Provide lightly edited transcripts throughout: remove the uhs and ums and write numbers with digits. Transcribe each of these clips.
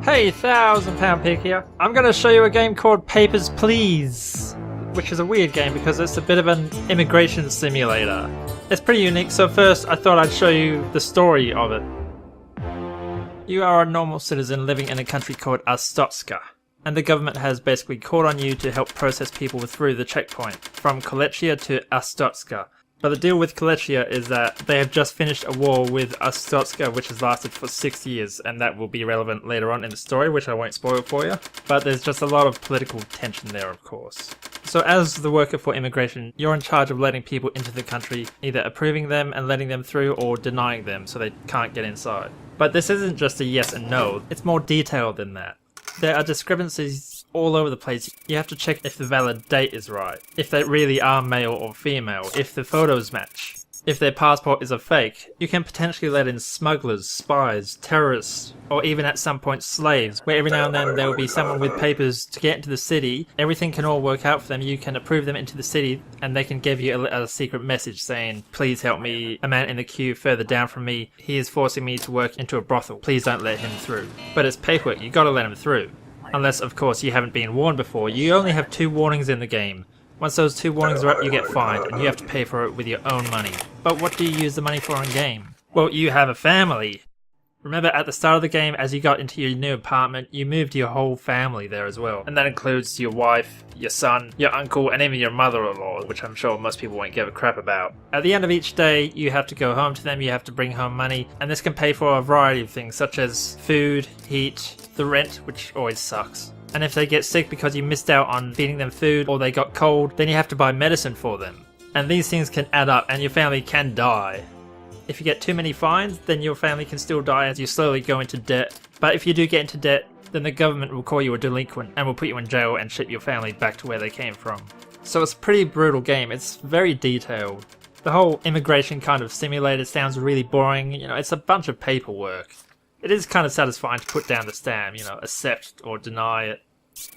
Hey, ThousandPoundPig here. I'm going to show you a game called Papers, Please, which is a weird game because it's a bit of an immigration simulator. It's pretty unique, so first I thought I'd show you the story of it. You are a normal citizen living in a country called Arstotzka, and the government has basically called on you to help process people through the checkpoint from Kolechia to Arstotzka. But the deal with Kolechia is that they have just finished a war with Arstotzka, which has lasted for 6 years, and that will be relevant later on in the story, which I won't spoil for you. But there's just a lot of political tension there, of course. So as the worker for immigration, you're in charge of letting people into the country, either approving them and letting them through or denying them so they can't get inside. But this isn't just a yes and no, it's more detailed than that. There are discrepancies all over the place. You have to check if the valid date is right, if they really are male or female, if the photos match, if their passport is a fake. You can potentially let in smugglers, spies, terrorists, or even at some point slaves, where every now and then there will be someone with papers to get into the city. Everything can all work out for them. You can approve them into the city and they can give you a secret message saying, please help me, a man in the queue further down from me, he is forcing me to work into a brothel, please don't let him through. But it's paperwork, you gotta let him through. Unless, of course, you haven't been warned before. You only have 2 warnings in the game. Once those 2 warnings are up, you get fined, and you have to pay for it with your own money. But what do you use the money for in game? Well, you have a family. Remember, at the start of the game, as you got into your new apartment, you moved your whole family there as well. And that includes your wife, your son, your uncle, and even your mother-in-law, which I'm sure most people won't give a crap about. At the end of each day, you have to go home to them, you have to bring home money, and this can pay for a variety of things, such as food, heat, the rent, which always sucks. And if they get sick because you missed out on feeding them food, or they got cold, then you have to buy medicine for them. And these things can add up, and your family can die. If you get too many fines, then your family can still die as you slowly go into debt. But if you do get into debt, then the government will call you a delinquent and will put you in jail and ship your family back to where they came from. So it's a pretty brutal game. It's very detailed. The whole immigration kind of simulator sounds really boring. You know, it's a bunch of paperwork. It is kind of satisfying to put down the stamp, you know, accept or deny it.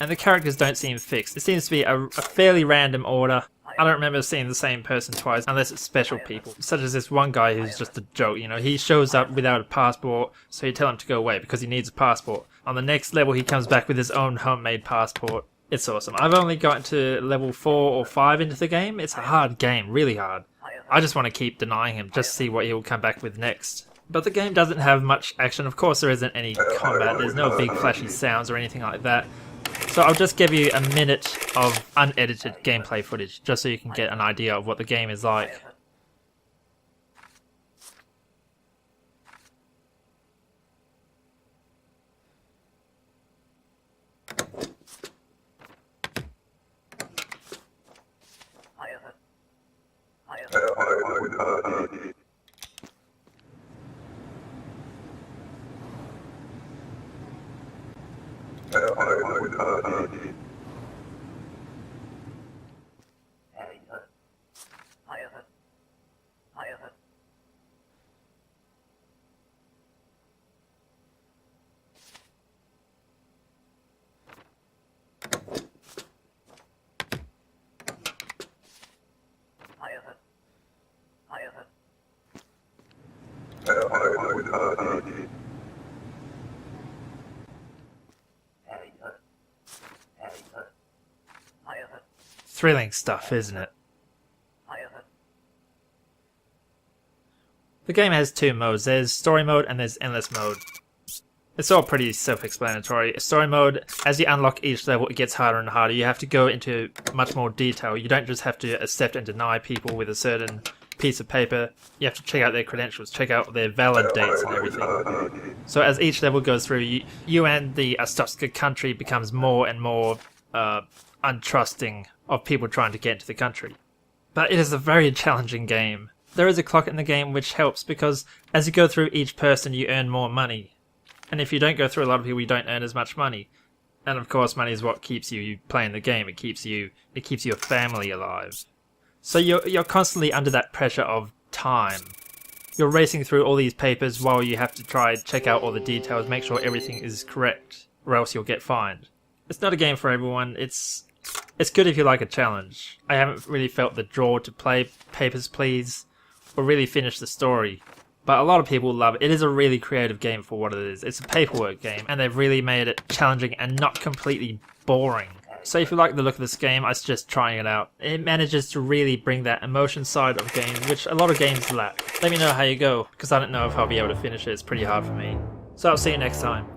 And the characters don't seem fixed. It seems to be a fairly random order. I don't remember seeing the same person twice, unless it's special people, such as this one guy who's just a joke, you know, he shows up without a passport, so you tell him to go away because he needs a passport. On the next level he comes back with his own homemade passport. It's awesome. I've only gotten to level 4 or 5 into the game. It's a hard game, really hard. I just want to keep denying him, just see what he'll come back with next. But the game doesn't have much action. Of course there isn't any combat, there's no big flashy sounds or anything like that. So I'll just give you a minute of unedited gameplay footage, just so you can get an idea of what the game is like. Thrilling stuff, isn't it? The game has 2 modes. There's story mode and there's endless mode. It's all pretty self-explanatory. Story mode, as you unlock each level, it gets harder and harder. You have to go into much more detail. You don't just have to accept and deny people with a certain piece of paper. You have to check out their credentials, check out their valid dates and everything. So as each level goes through, you and the Arstotzka country becomes more and more untrusting of people trying to get into the country. But it is a very challenging game. There is a clock in the game which helps because as you go through each person you earn more money. And if you don't go through a lot of people you don't earn as much money. And of course money is what keeps you playing the game. It keeps your family alive. So you're constantly under that pressure of time. You're racing through all these papers while you have to try and check out all the details, make sure everything is correct, or else you'll get fined. It's not a game for everyone. It's good if you like a challenge. I haven't really felt the draw to play Papers, Please, or really finish the story. but a lot of people love it. It is a really creative game for what it is. It's a paperwork game, and they've really made it challenging and not completely boring. So if you like the look of this game, I suggest trying it out. It manages to really bring that emotion side of games, which a lot of games lack. Let me know how you go, because I don't know if I'll be able to finish it. It's pretty hard for me. So I'll see you next time.